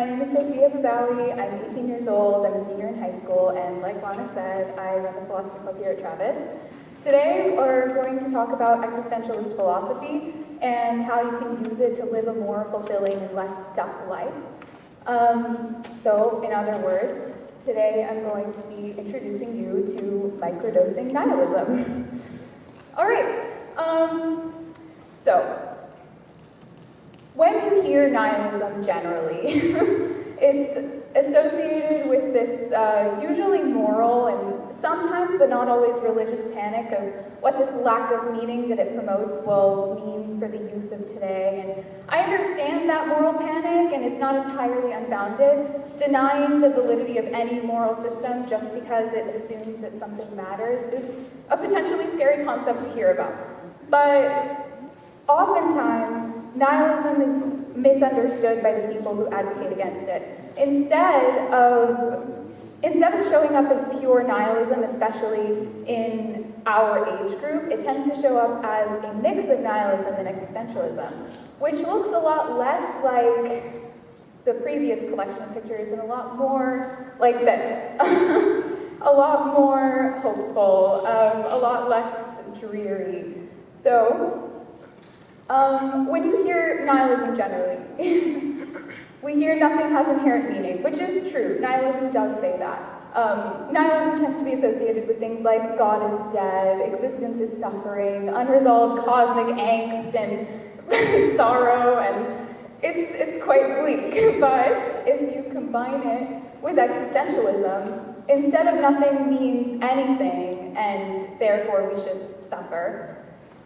My name is Sophia Bebawi. I'm 18 years old. I'm a senior in high school, and like Lana said, I run the philosophy club here at Travis. Today, we're going to talk about existentialist philosophy and how you can use it to live a more fulfilling and less stuck life. So, in other words, today I'm going to be introducing you to microdosing nihilism. All right. So, when you hear nihilism generally, it's associated with this usually moral and sometimes, but not always, religious panic of what this lack of meaning that it promotes will mean for the youth of today. And I understand that moral panic, and it's not entirely unfounded. Denying the validity of any moral system just because it assumes that something matters is a potentially scary concept to hear about. But oftentimes, nihilism is misunderstood by the people who advocate against it. Instead of showing up as pure nihilism, especially in our age group, it tends to show up as a mix of nihilism and existentialism, which looks a lot less like the previous collection of pictures and a lot more like this. A lot more hopeful, a lot less dreary. So, when you hear nihilism generally, we hear nothing has inherent meaning, which is true. Nihilism does say that. Nihilism tends to be associated with things like God is dead, existence is suffering, unresolved cosmic angst, and sorrow, and it's quite bleak. But if you combine it with existentialism, instead of nothing means anything, and therefore we should suffer,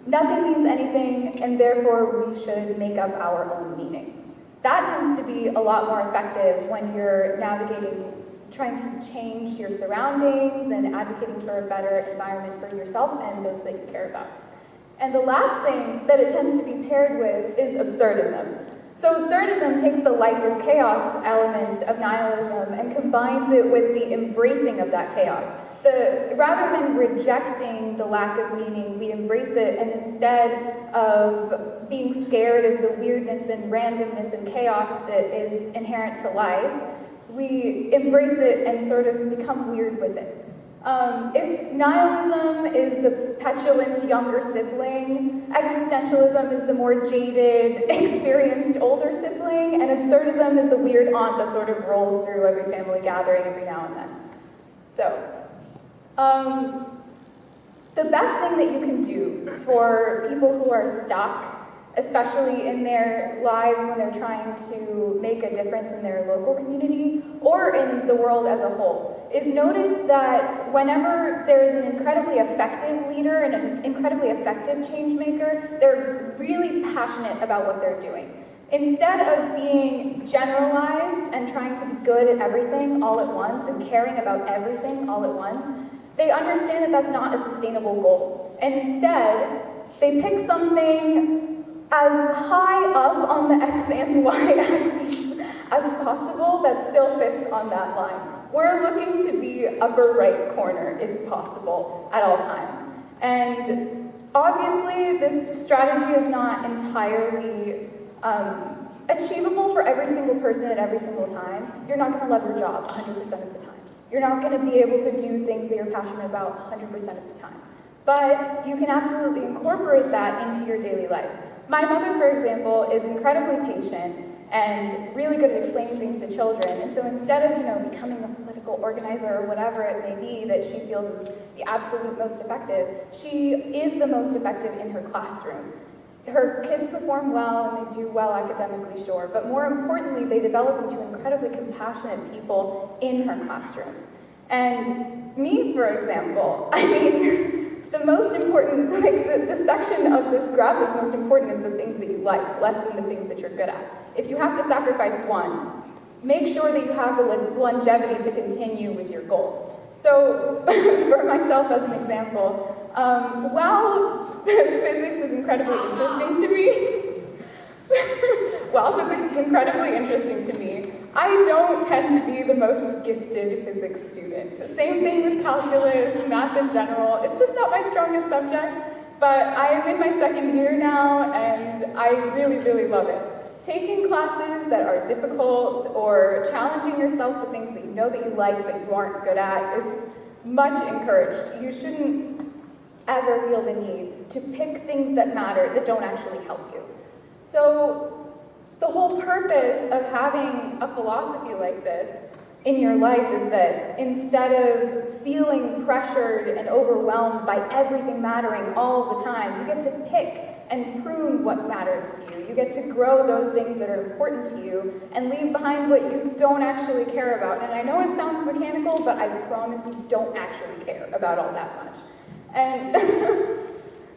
nothing means anything, and therefore we should make up our own meanings. That tends to be a lot more effective when you're navigating, trying to change your surroundings and advocating for a better environment for yourself and those that you care about. And the last thing that it tends to be paired with is absurdism. So absurdism takes the life is chaos element of nihilism and combines it with the embracing of that chaos. Rather than rejecting the lack of meaning, we embrace it, and instead of being scared of the weirdness and randomness and chaos that is inherent to life, we embrace it and sort of become weird with it. If nihilism is the petulant younger sibling, existentialism is the more jaded, experienced older sibling, and absurdism is the weird aunt that sort of rolls through every family gathering every now and then. So, the best thing that you can do for people who are stuck, especially in their lives when they're trying to make a difference in their local community or in the world as a whole, is notice that whenever there is an incredibly effective leader and an incredibly effective change maker, they're really passionate about what they're doing. Instead of being generalized and trying to be good at everything all at once and caring about everything all at once, they understand that that's not a sustainable goal. And instead, they pick something as high up on the X and Y axes as possible that still fits on that line. We're looking to be upper right corner, if possible, at all times. And obviously, this strategy is not entirely achievable for every single person at every single time. You're not going to love your job 100% of the time. You're not going to be able to do things that you're passionate about 100% of the time. But you can absolutely incorporate that into your daily life. My mother, for example, is incredibly patient and really good at explaining things to children. And so instead of, becoming a political organizer or whatever it may be that she feels is the absolute most effective, she is the most effective in her classroom. Her kids perform well and they do well academically, sure, but more importantly, they develop into incredibly compassionate people in her classroom. And me, for example, the most important, the section of this graph that's most important is the things that you like, less than the things that you're good at. If you have to sacrifice one, make sure that you have the longevity to continue with your goal. So, for myself as an example, while physics is incredibly interesting to me, I don't tend to be the most gifted physics student. Same thing with calculus, math in general. It's just not my strongest subject, but I'm in my second year now, and I really, really love it. taking classes that are difficult or challenging yourself with things that you know that you like but you aren't good at, it's much encouraged. You shouldn't ever feel the need to pick things that matter that don't actually help you. So the whole purpose of having a philosophy like this in your life is that instead of feeling pressured and overwhelmed by everything mattering all the time, you get to pick and prune what matters to you. You get to grow those things that are important to you and leave behind what you don't actually care about. And I know it sounds mechanical, but I promise you don't actually care about all that much. And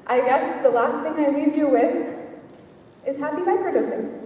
I guess the last thing I leave you with is happy microdosing.